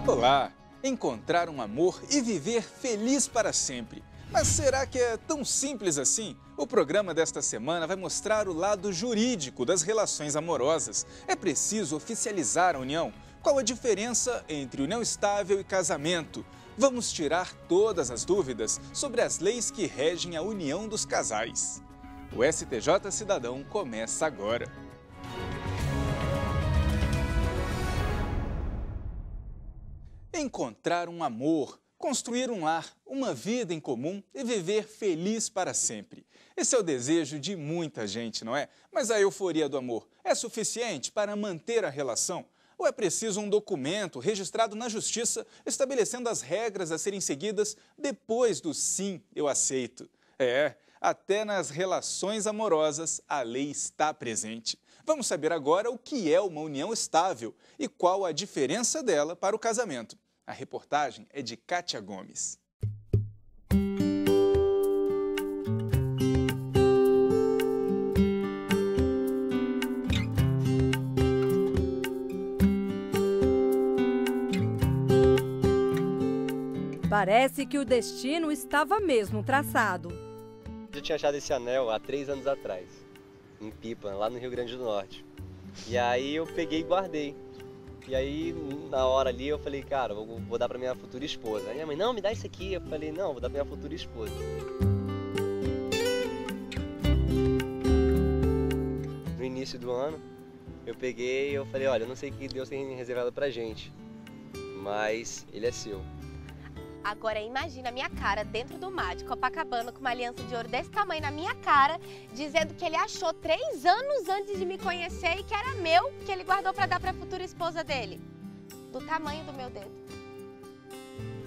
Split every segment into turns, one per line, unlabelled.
Olá! Encontrar um amor e viver feliz para sempre. Mas será que é tão simples assim? O programa desta semana vai mostrar o lado jurídico das relações amorosas. É preciso oficializar a união? Qual a diferença entre união estável e casamento? Vamos tirar todas as dúvidas sobre as leis que regem a união dos casais. O STJ Cidadão começa agora. Encontrar um amor, construir um lar, uma vida em comum e viver feliz para sempre. Esse é o desejo de muita gente, não é? Mas a euforia do amor é suficiente para manter a relação? Ou é preciso um documento registrado na Justiça estabelecendo as regras a serem seguidas depois do sim, eu aceito? Até nas relações amorosas a lei está presente. Vamos saber agora o que é uma união estável e qual a diferença dela para o casamento. A reportagem é de Kátia Gomes.
Parece que o destino estava mesmo traçado.
Eu tinha achado esse anel há 3 anos atrás, em Pipa, lá no Rio Grande do Norte. E aí eu peguei e guardei. E aí, na hora ali, eu falei, cara, vou dar pra minha futura esposa. Aí minha mãe, não, me dá isso aqui. Eu falei, não, vou dar pra minha futura esposa. No início do ano, eu peguei e eu falei, olha, eu não sei o que Deus tem reservado pra gente, mas ele é seu.
Agora imagina a minha cara dentro do mar de Copacabana com uma aliança de ouro desse tamanho na minha cara, dizendo que ele achou 3 anos antes de me conhecer e que era meu, que ele guardou para dar para a futura esposa dele. Do tamanho do meu dedo.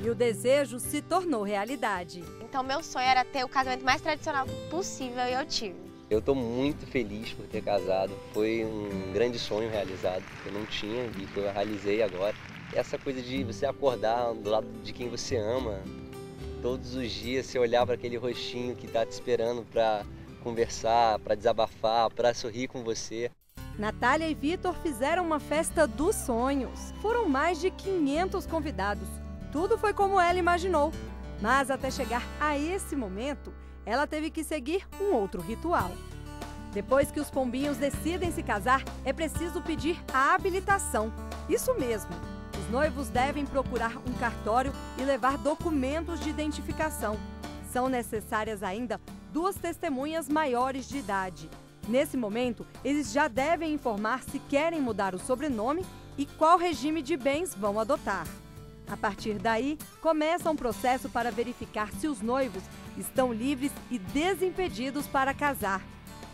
E o desejo se tornou realidade.
Então meu sonho era ter o casamento mais tradicional possível e eu tive.
Eu estou muito feliz por ter casado, foi um grande sonho realizado, que eu não tinha e que eu realizei agora. Essa coisa de você acordar do lado de quem você ama, todos os dias você olhar para aquele rostinho que está te esperando para conversar, para desabafar, para sorrir com você.
Natália e Vitor fizeram uma festa dos sonhos. Foram mais de 500 convidados. Tudo foi como ela imaginou. Mas até chegar a esse momento, ela teve que seguir um outro ritual. Depois que os pombinhos decidem se casar, é preciso pedir a habilitação. Isso mesmo. Os noivos devem procurar um cartório e levar documentos de identificação. São necessárias ainda 2 testemunhas maiores de idade. Nesse momento, eles já devem informar se querem mudar o sobrenome e qual regime de bens vão adotar. A partir daí, começa um processo para verificar se os noivos estão livres e desimpedidos para casar.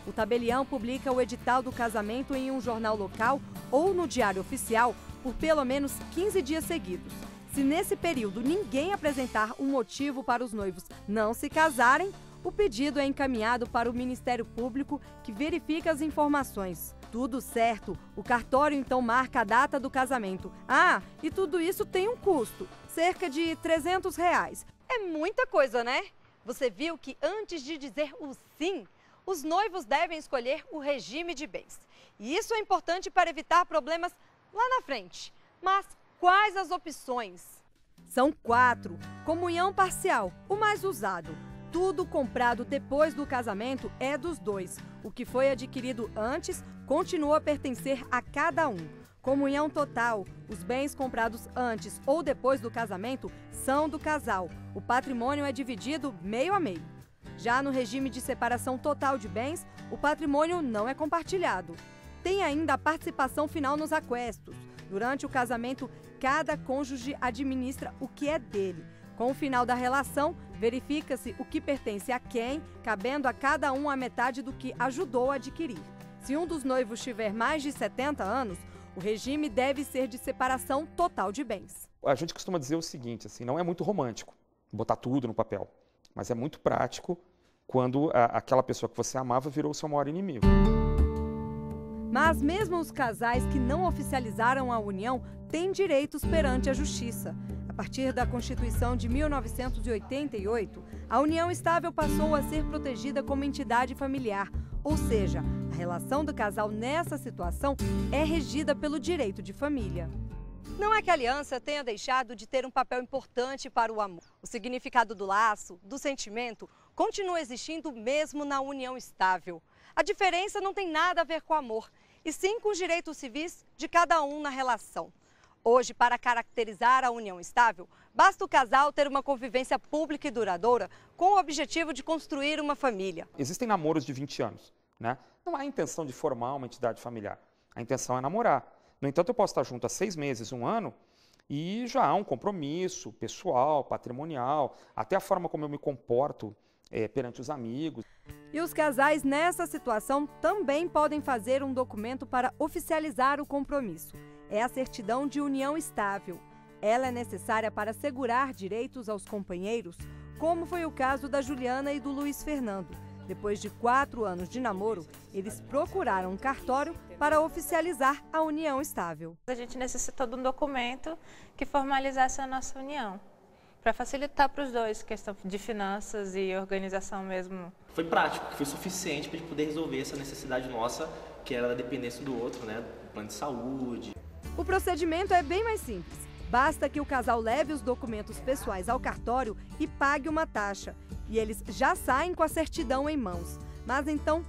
O tabelião publica o edital do casamento em um jornal local ou no Diário Oficial por pelo menos 15 dias seguidos. Se nesse período ninguém apresentar um motivo para os noivos não se casarem, o pedido é encaminhado para o Ministério Público, que verifica as informações. Tudo certo, o cartório então marca a data do casamento. E tudo isso tem um custo, cerca de R$300. É muita coisa, né? Você viu que antes de dizer o sim, os noivos devem escolher o regime de bens. E isso é importante para evitar problemas lá na frente. Mas quais as opções? São 4. Comunhão parcial, o mais usado. Tudo comprado depois do casamento é dos dois. O que foi adquirido antes continua a pertencer a cada um. Comunhão total, os bens comprados antes ou depois do casamento são do casal. O patrimônio é dividido meio a meio. Já no regime de separação total de bens, o patrimônio não é compartilhado. Tem ainda a participação final nos aquestos. Durante o casamento, cada cônjuge administra o que é dele. Com o final da relação, verifica-se o que pertence a quem, cabendo a cada um a metade do que ajudou a adquirir. Se um dos noivos tiver mais de 70 anos, o regime deve ser de separação total de bens.
A gente costuma dizer o seguinte, não é muito romântico botar tudo no papel, mas é muito prático quando aquela pessoa que você amava virou o seu maior inimigo.
Mas mesmo os casais que não oficializaram a união têm direitos perante a justiça. A partir da Constituição de 1988, a união estável passou a ser protegida como entidade familiar, ou seja, a relação do casal nessa situação é regida pelo direito de família. Não é que a aliança tenha deixado de ter um papel importante para o amor. O significado do laço, do sentimento, continua existindo mesmo na união estável. A diferença não tem nada a ver com o amor, e sim com os direitos civis de cada um na relação. Hoje, para caracterizar a união estável, basta o casal ter uma convivência pública e duradoura com o objetivo de construir uma família.
Existem namoros de 20 anos, né? Não há intenção de formar uma entidade familiar. A intenção é namorar. No entanto, eu posso estar junto há 6 meses, 1 ano, e já há um compromisso pessoal, patrimonial, até a forma como eu me comporto perante os amigos.
E os casais nessa situação também podem fazer um documento para oficializar o compromisso. É a certidão de união estável. Ela é necessária para assegurar direitos aos companheiros, como foi o caso da Juliana e do Luiz Fernando. Depois de 4 anos de namoro, eles procuraram um cartório para oficializar a união estável.
A gente necessitou de um documento que formalizasse a nossa união, para facilitar para os dois, questão de finanças e organização mesmo.
Foi prático, foi suficiente para a gente poder resolver essa necessidade nossa, que era da dependência do outro, né? Do plano de saúde.
O procedimento é bem mais simples. Basta que o casal leve os documentos pessoais ao cartório e pague uma taxa. E eles já saem com a certidão em mãos. Mas então,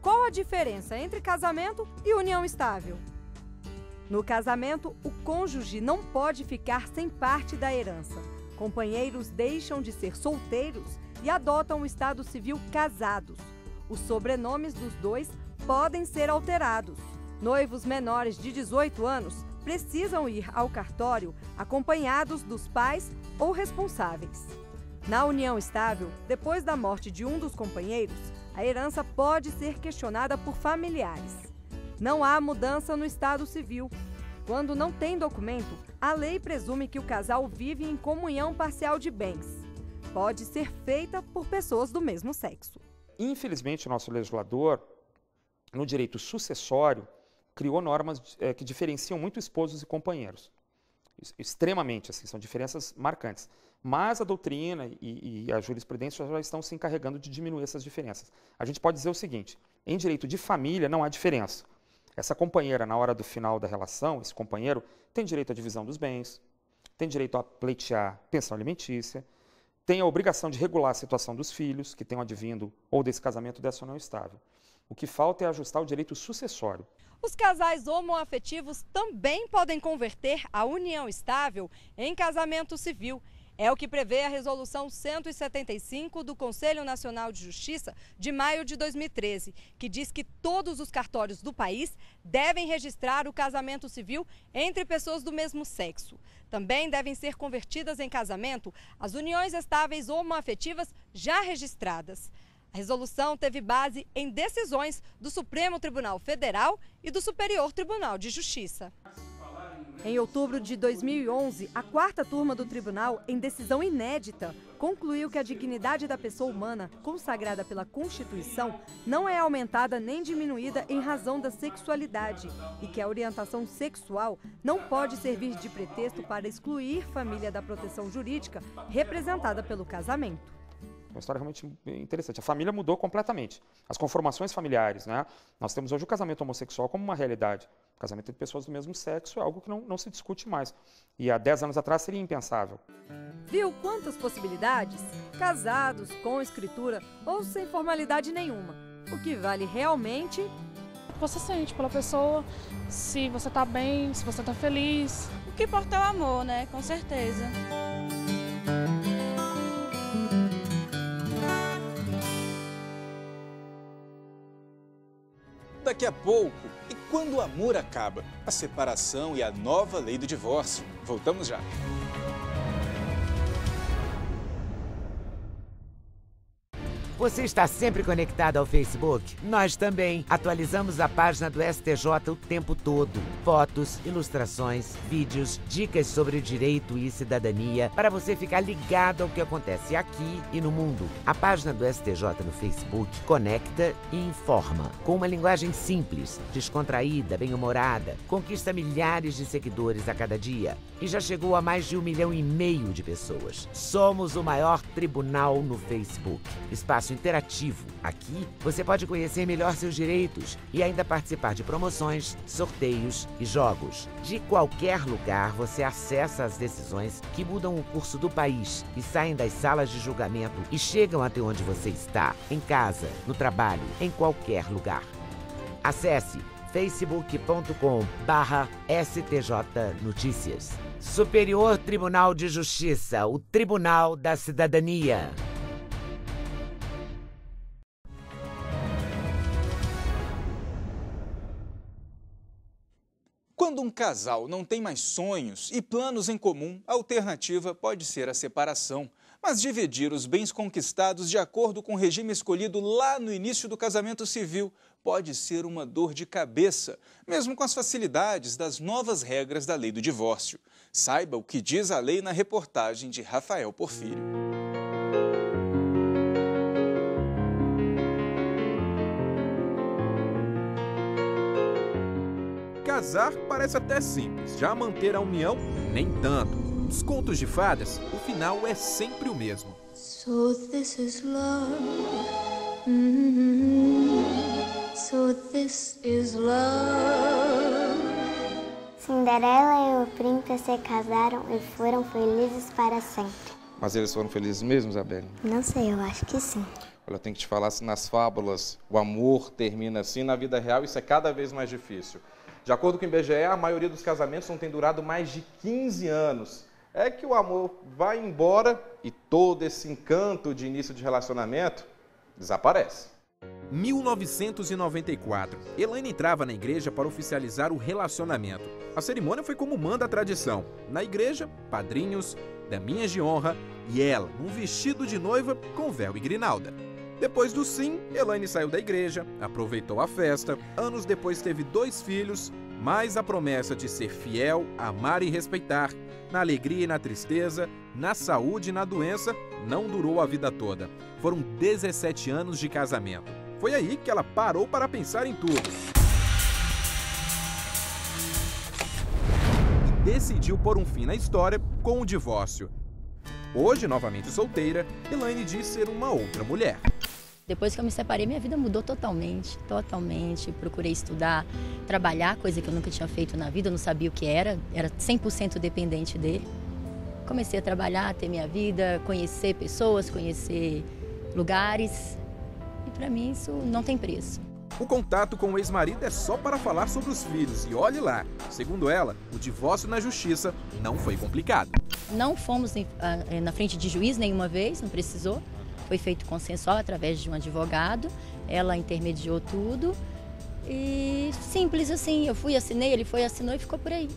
qual a diferença entre casamento e união estável? No casamento, o cônjuge não pode ficar sem parte da herança. Companheiros deixam de ser solteiros e adotam o estado civil casados. Os sobrenomes dos dois podem ser alterados. Noivos menores de 18 anos precisam ir ao cartório acompanhados dos pais ou responsáveis. Na união estável, depois da morte de um dos companheiros, a herança pode ser questionada por familiares. Não há mudança no estado civil. Quando não tem documento, a lei presume que o casal vive em comunhão parcial de bens. Pode ser feita por pessoas do mesmo sexo.
Infelizmente, o nosso legislador, no direito sucessório, criou normas que diferenciam muito esposos e companheiros. Extremamente, assim, são diferenças marcantes. Mas a doutrina e a jurisprudência já estão se encarregando de diminuir essas diferenças. A gente pode dizer o seguinte: em direito de família não há diferença. Essa companheira, na hora do final da relação, esse companheiro tem direito à divisão dos bens, tem direito a pleitear pensão alimentícia, tem a obrigação de regular a situação dos filhos que tenham advindo ou desse casamento dessa união estável. O que falta é ajustar o direito sucessório.
Os casais homoafetivos também podem converter a união estável em casamento civil. É o que prevê a Resolução 175 do Conselho Nacional de Justiça de maio de 2013, que diz que todos os cartórios do país devem registrar o casamento civil entre pessoas do mesmo sexo. Também devem ser convertidas em casamento as uniões estáveis homoafetivas já registradas. A resolução teve base em decisões do Supremo Tribunal Federal e do Superior Tribunal de Justiça. Em outubro de 2011, a 4ª turma do tribunal, em decisão inédita, concluiu que a dignidade da pessoa humana, consagrada pela Constituição, não é aumentada nem diminuída em razão da sexualidade e que a orientação sexual não pode servir de pretexto para excluir família da proteção jurídica representada pelo casamento.
Uma história realmente interessante. A família mudou completamente. As conformações familiares, né? Nós temos hoje o casamento homossexual como uma realidade. O casamento entre pessoas do mesmo sexo é algo que não se discute mais. E há 10 anos atrás seria impensável.
Viu quantas possibilidades? Casados, com escritura ou sem formalidade nenhuma. O que vale realmente...
Você sente pela pessoa, se você tá bem, se você tá feliz.
O que importa é o amor, né? Com certeza.
Daqui a pouco, e quando o amor acaba? A separação e a nova lei do divórcio. Voltamos já.
Você está sempre conectado ao Facebook? Nós também. Atualizamos a página do STJ o tempo todo. Fotos, ilustrações, vídeos, dicas sobre direito e cidadania para você ficar ligado ao que acontece aqui e no mundo. A página do STJ no Facebook conecta e informa. Com uma linguagem simples, descontraída, bem-humorada, conquista milhares de seguidores a cada dia e já chegou a mais de 1,5 milhão de pessoas. Somos o maior tribunal no Facebook. Espaço processo interativo. Aqui, você pode conhecer melhor seus direitos e ainda participar de promoções, sorteios e jogos. De qualquer lugar, você acessa as decisões que mudam o curso do país e saem das salas de julgamento e chegam até onde você está, em casa, no trabalho, em qualquer lugar. Acesse facebook.com/STJ Notícias. Superior Tribunal de Justiça, o Tribunal da Cidadania.
Quando um casal não tem mais sonhos e planos em comum, a alternativa pode ser a separação. Mas dividir os bens conquistados de acordo com o regime escolhido lá no início do casamento civil pode ser uma dor de cabeça, mesmo com as facilidades das novas regras da lei do divórcio. Saiba o que diz a lei na reportagem de Rafael Porfírio.
Casar parece até simples, já manter a união, nem tanto. Nos contos de fadas, o final é sempre o mesmo.
So this is love. So this is love.
Cinderela e o príncipe se casaram e foram felizes para sempre.
Mas eles foram felizes mesmo, Isabelle?
Não sei, eu acho que sim.
Olha, eu tenho que te falar, se nas fábulas o amor termina assim, na vida real isso é cada vez mais difícil. De acordo com o IBGE, a maioria dos casamentos não tem durado mais de 15 anos. É que o amor vai embora e todo esse encanto de início de relacionamento desaparece.
1994. Elaine entrava na igreja para oficializar o relacionamento. A cerimônia foi como manda a tradição. Na igreja, padrinhos, daminhas de honra e ela, num vestido de noiva com véu e grinalda. Depois do sim, Elaine saiu da igreja, aproveitou a festa. Anos depois teve 2 filhos, mais a promessa de ser fiel, amar e respeitar. Na alegria e na tristeza, na saúde e na doença, não durou a vida toda. Foram 17 anos de casamento. Foi aí que ela parou para pensar em tudo. E decidiu pôr um fim na história com o divórcio. Hoje, novamente solteira, Elaine diz ser uma outra mulher.
Depois que eu me separei, minha vida mudou totalmente, totalmente. Procurei estudar, trabalhar, coisa que eu nunca tinha feito na vida, eu não sabia o que era 100% dependente dele. Comecei a trabalhar, ter minha vida, conhecer pessoas, conhecer lugares. E para mim isso não tem preço.
O contato com o ex-marido é só para falar sobre os filhos e olhe lá. Segundo ela, o divórcio na justiça não foi complicado.
Não fomos na frente de juiz nenhuma vez, não precisou. Foi feito consensual através de um advogado, ela intermediou tudo e simples assim, eu fui, assinei, ele foi, assinou e ficou por aí.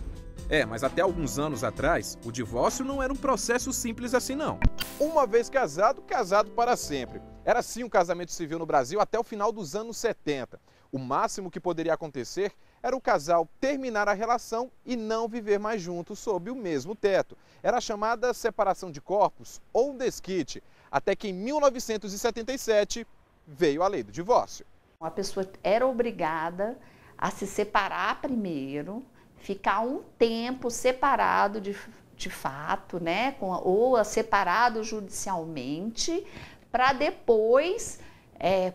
Mas até alguns anos atrás, o divórcio não era um processo simples assim não. Uma vez casado, casado para sempre. Era assim um casamento civil no Brasil até o final dos anos 70. O máximo que poderia acontecer era o casal terminar a relação e não viver mais juntos sob o mesmo teto. Era a chamada separação de corpos ou desquite. Até que em 1977 veio a lei do divórcio.
A pessoa era obrigada a se separar primeiro, ficar um tempo separado de fato, né, ou separado judicialmente, para depois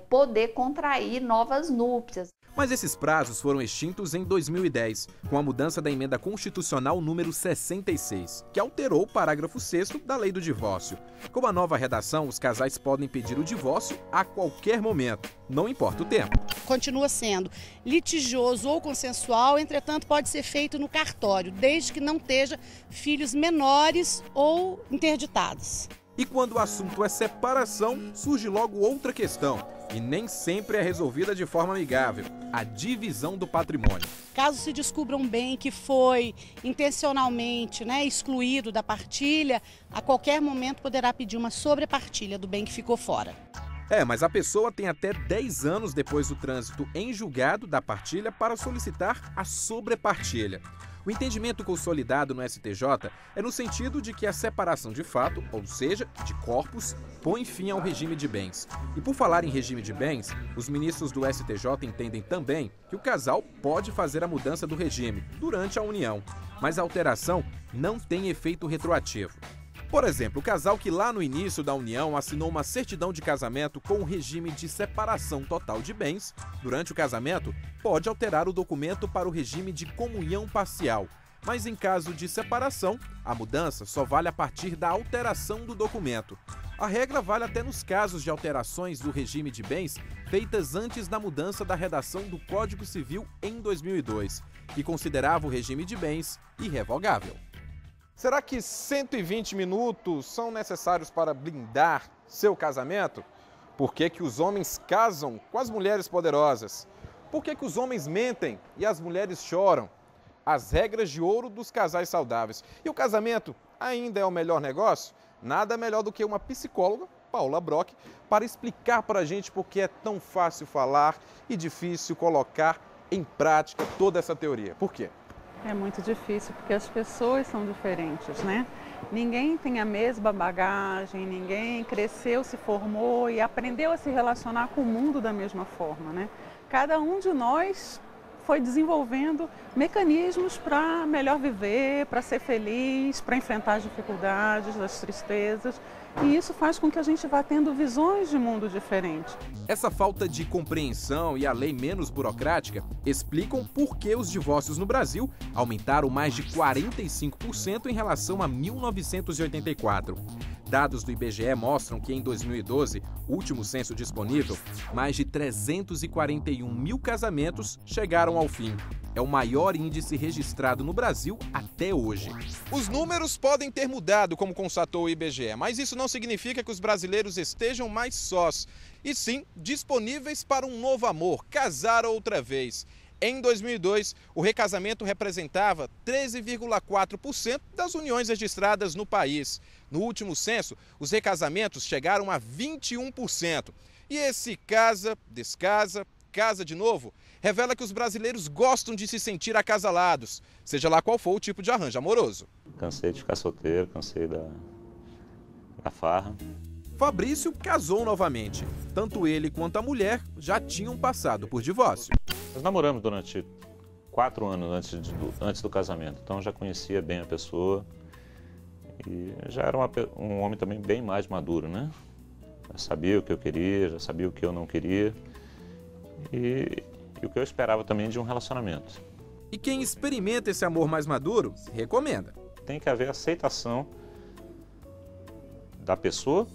poder contrair novas núpcias.
Mas esses prazos foram extintos em 2010, com a mudança da emenda constitucional número 66, que alterou o parágrafo 6º da lei do divórcio. Com a nova redação, os casais podem pedir o divórcio a qualquer momento, não importa o tempo.
Continua sendo litigioso ou consensual, entretanto pode ser feito no cartório, desde que não esteja filhos menores ou interditados.
E quando o assunto é separação, surge logo outra questão, e nem sempre é resolvida de forma amigável: a divisão do patrimônio.
Caso se descubra um bem que foi intencionalmente excluído da partilha, a qualquer momento poderá pedir uma sobrepartilha do bem que ficou fora.
Mas a pessoa tem até 10 anos depois do trânsito em julgado da partilha para solicitar a sobrepartilha. O entendimento consolidado no STJ é no sentido de que a separação de fato, ou seja, de corpos, põe fim ao regime de bens. E por falar em regime de bens, os ministros do STJ entendem também que o casal pode fazer a mudança do regime durante a união, mas a alteração não tem efeito retroativo. Por exemplo, o casal que lá no início da união assinou uma certidão de casamento com o regime de separação total de bens, durante o casamento pode alterar o documento para o regime de comunhão parcial. Mas em caso de separação, a mudança só vale a partir da alteração do documento. A regra vale até nos casos de alterações do regime de bens feitas antes da mudança da redação do Código Civil em 2002, que considerava o regime de bens irrevogável.
Será que 120 minutos são necessários para blindar seu casamento? Por que que os homens casam com as mulheres poderosas? Por que que os homens mentem e as mulheres choram? As regras de ouro dos casais saudáveis. E o casamento ainda é o melhor negócio? Nada melhor do que uma psicóloga, Paula Brock, para explicar para a gente por que é tão fácil falar e difícil colocar em prática toda essa teoria. Por quê?
É muito difícil, porque as pessoas são diferentes, né? Ninguém tem a mesma bagagem, ninguém cresceu, se formou e aprendeu a se relacionar com o mundo da mesma forma, né? Cada um de nós foi desenvolvendo mecanismos para melhor viver, para ser feliz, para enfrentar as dificuldades, as tristezas. E isso faz com que a gente vá tendo visões de mundo diferentes.
Essa falta de compreensão e a lei menos burocrática explicam por que os divórcios no Brasil aumentaram mais de 45% em relação a 1984. Dados do IBGE mostram que em 2012, último censo disponível, mais de 341 mil casamentos chegaram ao fim. É o maior índice registrado no Brasil até hoje.
Os números podem ter mudado, como constatou o IBGE, mas isso não significa que os brasileiros estejam mais sós, e sim disponíveis para um novo amor, casar outra vez. Em 2002, o recasamento representava 13,4% das uniões registradas no país. No último censo, os recasamentos chegaram a 21%. E esse casa, descasa, casa de novo, revela que os brasileiros gostam de se sentir acasalados, seja lá qual for o tipo de arranjo amoroso.
Cansei de ficar solteiro, cansei da farra.
Fabrício casou novamente. Tanto ele quanto a mulher já tinham passado por divórcio.
Nós namoramos durante 4 anos antes do casamento, então já conhecia bem a pessoa e já era um homem também bem mais maduro, né? Já sabia o que eu queria, já sabia o que eu não queria e o que eu esperava também de um relacionamento.
E quem experimenta esse amor mais maduro, recomenda.
Tem que haver aceitação da pessoa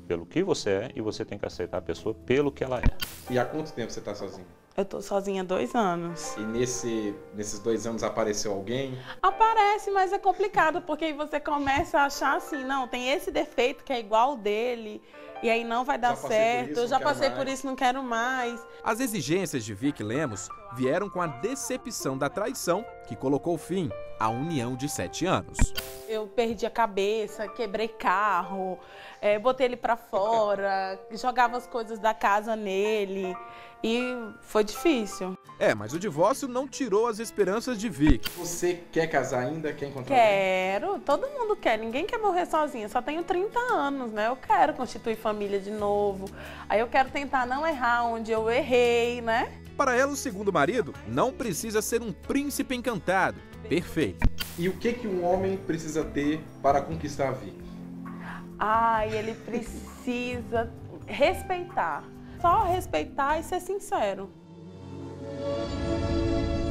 pelo que você é e você tem que aceitar a pessoa pelo que ela é.
E há quanto tempo você está sozinho?
Eu tô sozinha há 2 anos.
E nesses 2 anos apareceu alguém?
Aparece, mas é complicado, porque aí você começa a achar assim, não, tem esse defeito que é igual dele, e aí não vai dar certo, eu já passei por isso, não quero mais.
As exigências de Vicky Lemos vieram com a decepção da traição, que colocou fim à união de 7 anos.
Eu perdi a cabeça, quebrei carro, botei ele pra fora, jogava as coisas da casa nele. E foi difícil.
Mas o divórcio não tirou as esperanças de Vicky.
Você quer casar ainda? Quer encontrar
Quero, todo mundo quer. Ninguém quer morrer sozinha. Só tenho 30 anos, né? Eu quero constituir família de novo. Aí eu quero tentar não errar onde eu errei, né?
Para ela, o segundo marido não precisa ser um príncipe encantado. Perfeito.
E o que um homem precisa ter para conquistar a Vicky?
Ele precisa respeitar. Só respeitar e ser sincero.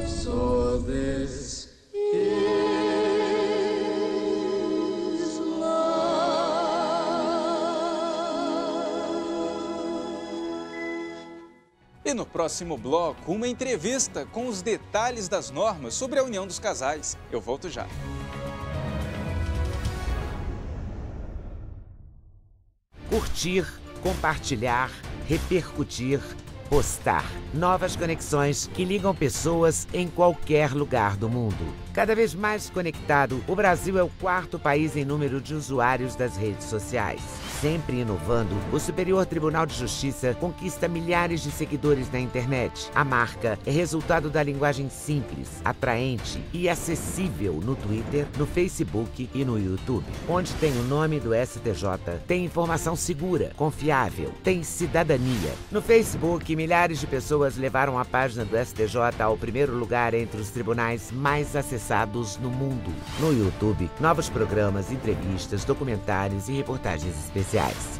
So this is love.
E no próximo bloco, uma entrevista com os detalhes das normas sobre a união dos casais. Eu volto já.
Curtir, compartilhar, repercutir, postar. Novas conexões que ligam pessoas em qualquer lugar do mundo. Cada vez mais conectado, o Brasil é o 4º país em número de usuários das redes sociais. Sempre inovando, o Superior Tribunal de Justiça conquista milhares de seguidores na internet. A marca é resultado da linguagem simples, atraente e acessível no Twitter, no Facebook e no YouTube. Onde tem o nome do STJ, tem informação segura, confiável, tem cidadania. No Facebook, milhares de pessoas levaram a página do STJ ao primeiro lugar entre os tribunais mais acessados no mundo. No YouTube, novos programas, entrevistas, documentários e reportagens especiais.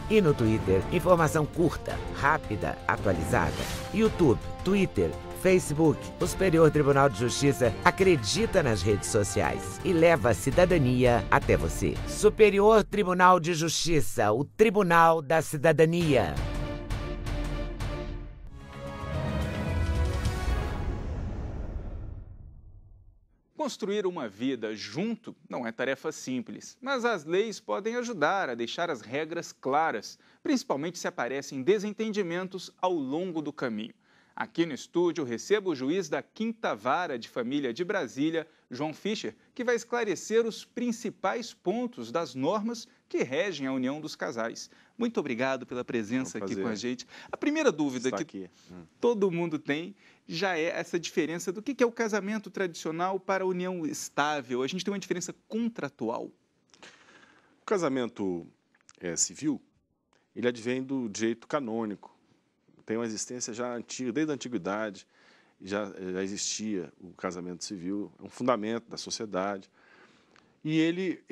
E no Twitter, informação curta, rápida, atualizada. YouTube, Twitter, Facebook, o Superior Tribunal de Justiça acredita nas redes sociais e leva a cidadania até você. Superior Tribunal de Justiça, o Tribunal da Cidadania.
Construir uma vida junto não é tarefa simples, mas as leis podem ajudar a deixar as regras claras, principalmente se aparecem desentendimentos ao longo do caminho. Aqui no estúdio, recebo o juiz da 5ª Vara de Família de Brasília, João Fischer, que vai esclarecer os principais pontos das normas que regem a união dos casais. Muito obrigado pela presença aqui com a gente. A primeira dúvida que todo mundo tem já é essa diferença do que é o casamento tradicional para a união estável. A gente tem uma diferença contratual.
O casamento civil, ele advém do direito canônico. Tem uma existência já antiga, desde a antiguidade, já existia o casamento civil, é um fundamento da sociedade. E ele,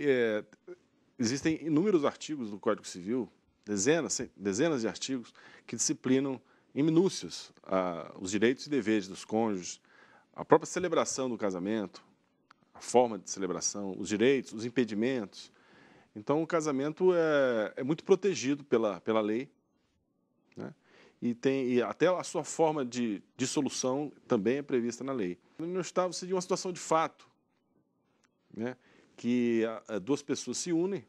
existem inúmeros artigos do Código Civil, dezenas de artigos, que disciplinam em minúcias os direitos e deveres dos cônjuges, a própria celebração do casamento, a forma de celebração, os direitos, os impedimentos. Então, o casamento é muito protegido pela lei, né? E até a sua forma de dissolução também é prevista na lei. A união estável seria uma situação de fato, né? Que duas pessoas se unem.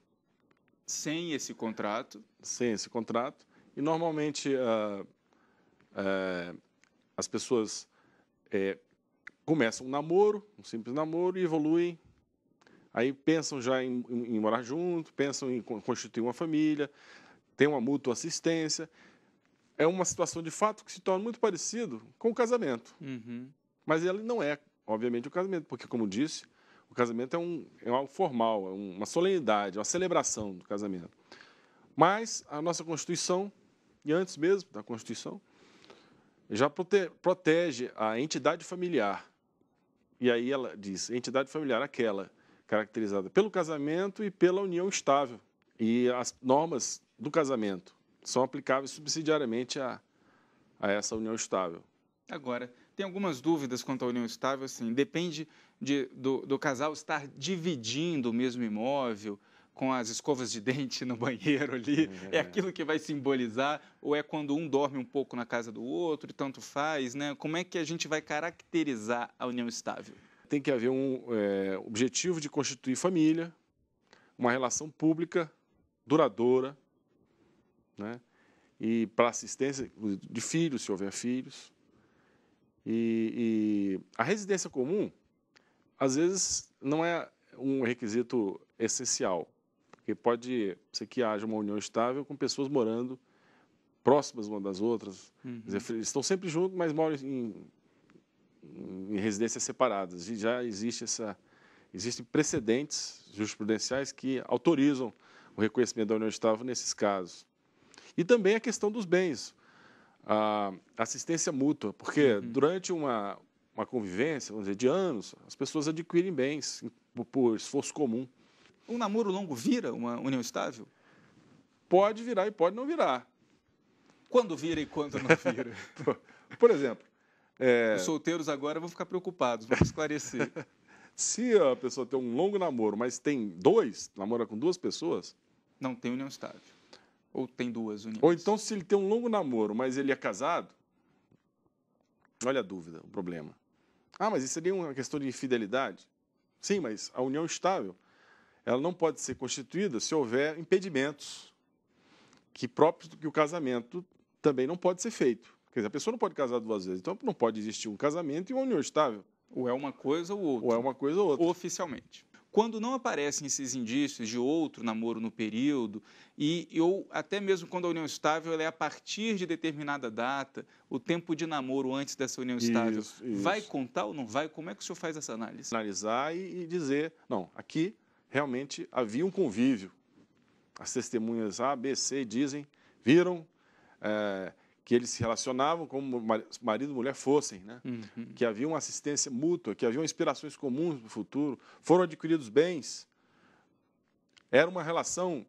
Sem esse contrato.
Sem esse contrato. E, normalmente, as pessoas começam um namoro, um simples namoro, e evoluem. Aí pensam já em morar junto, pensam em constituir uma família, tem uma mútua assistência. É uma situação de fato que se torna muito parecido com o casamento.
Uhum.
Mas ele não é, obviamente, o casamento, porque, como disse, o casamento é algo formal, é uma solenidade, uma celebração do casamento. Mas a nossa Constituição, e antes mesmo da Constituição, já protege a entidade familiar. E aí ela diz, entidade familiar aquela caracterizada pelo casamento e pela união estável. E as normas do casamento são aplicáveis subsidiariamente a essa união estável.
Agora, tem algumas dúvidas quanto à união estável, assim, depende do casal estar dividindo o mesmo imóvel, com as escovas de dente no banheiro ali, é aquilo que vai simbolizar, ou é quando um dorme um pouco na casa do outro e tanto faz, né? Como é que a gente vai caracterizar a união estável?
Tem que haver um objetivo de constituir família, uma relação pública duradoura, né? E para assistência de filhos, se houver filhos. E a residência comum, às vezes, não é um requisito essencial, porque pode ser que haja uma união estável com pessoas morando próximas umas das outras.
Uhum.
Quer dizer, estão sempre juntos, mas moram em residências separadas. E já existem precedentes jurisprudenciais que autorizam o reconhecimento da união estável nesses casos. E também a questão dos bens, a assistência mútua, porque durante uma convivência, vamos dizer, de anos, as pessoas adquirem bens por esforço comum.
Um namoro longo vira uma união estável?
Pode virar e pode não virar.
Quando vira e quando não vira?
Por exemplo...
Os solteiros agora vão ficar preocupados, vamos esclarecer.
Se a pessoa tem um longo namoro, mas namora com duas pessoas...
Não tem união estável. Ou tem duas uniões.
Ou então, se ele tem um longo namoro, mas ele é casado, olha a dúvida, o problema. Ah, mas isso seria uma questão de infidelidade? Sim, mas a união estável, ela não pode ser constituída se houver impedimentos próprios que o casamento também não pode ser feito. Quer dizer, a pessoa não pode casar duas vezes, então não pode existir um casamento e uma união estável.
Ou é uma coisa ou outra.
Ou é uma coisa ou outra.
Oficialmente. Quando não aparecem esses indícios de outro namoro no período, ou até mesmo quando a união estável ela é a partir de determinada data, o tempo de namoro antes dessa união estável, vai contar ou não vai? Como é que o senhor faz essa análise?
Analisar e dizer, não, aqui realmente havia um convívio. As testemunhas A, B, C dizem, viram que eles se relacionavam como marido e mulher fossem, né? Que havia uma assistência mútua, que haviam inspirações comuns para o futuro, foram adquiridos bens. Era uma relação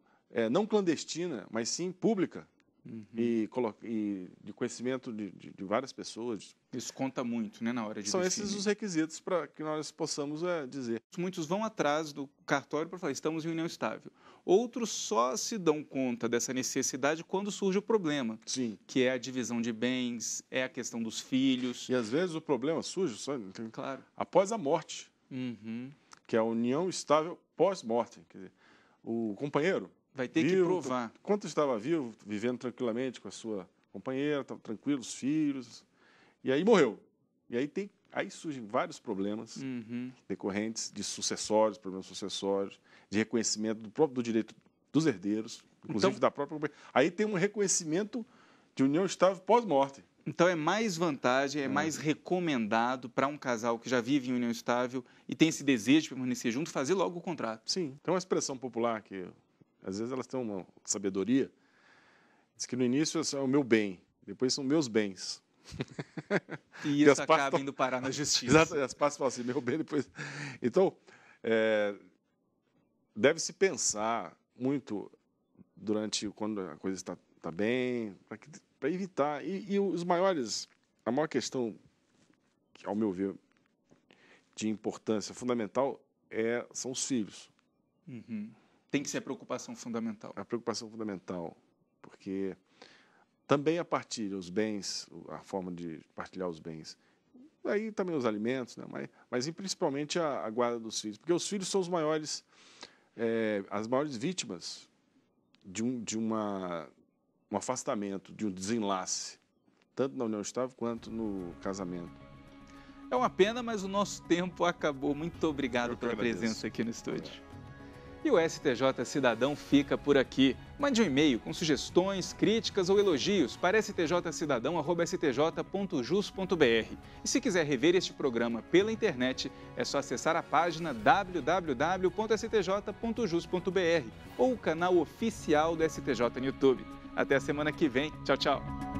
não clandestina, mas sim pública e de conhecimento de várias pessoas.
Isso conta muito, né, na hora de
São
definir.
esses os requisitos para que nós possamos dizer.
Muitos vão atrás do cartório para falar, estamos em união estável. Outros só se dão conta dessa necessidade quando surge o problema.
Sim.
Que é a divisão de bens, é a questão dos filhos.
E às vezes o problema surge
claro,
após a morte, que é a união estável pós-morte. Quer dizer, o companheiro
vai ter que provar.
Enquanto estava vivo, vivendo tranquilamente com a sua companheira, tranquilo, os filhos, e aí morreu. E aí surgem vários problemas decorrentes de sucessórios, problemas sucessórios, de reconhecimento do direito dos herdeiros, inclusive da própria companheira. Aí tem um reconhecimento de união estável pós-morte.
Então é mais vantagem, é mais recomendado para um casal que já vive em união estável e tem esse desejo de permanecer junto, fazer logo o contrato.
Sim, tem uma expressão popular que às vezes elas têm uma sabedoria, diz que no início é o meu bem, depois são meus bens.
E isso acaba indo parar na justiça.
Exato, as partes falam assim, meu bem, depois... Então, deve-se pensar muito quando a coisa está bem, para evitar. E a maior questão, que, ao meu ver, de importância fundamental são os filhos.
Tem que ser a preocupação fundamental.
A preocupação fundamental, porque também a partir dos bens, a forma de partilhar os bens, aí também os alimentos, né? mas principalmente a guarda dos filhos, porque os filhos são as maiores vítimas de um afastamento, de um desenlace, tanto na união estável quanto no casamento.
É uma pena, mas o nosso tempo acabou. Muito obrigado pela presença aqui no estúdio. E o STJ Cidadão fica por aqui. Mande um e-mail com sugestões, críticas ou elogios para stjcidadão@stj.jus.br. E se quiser rever este programa pela internet, é só acessar a página www.stj.jus.br ou o canal oficial do STJ no YouTube. Até a semana que vem. Tchau, tchau.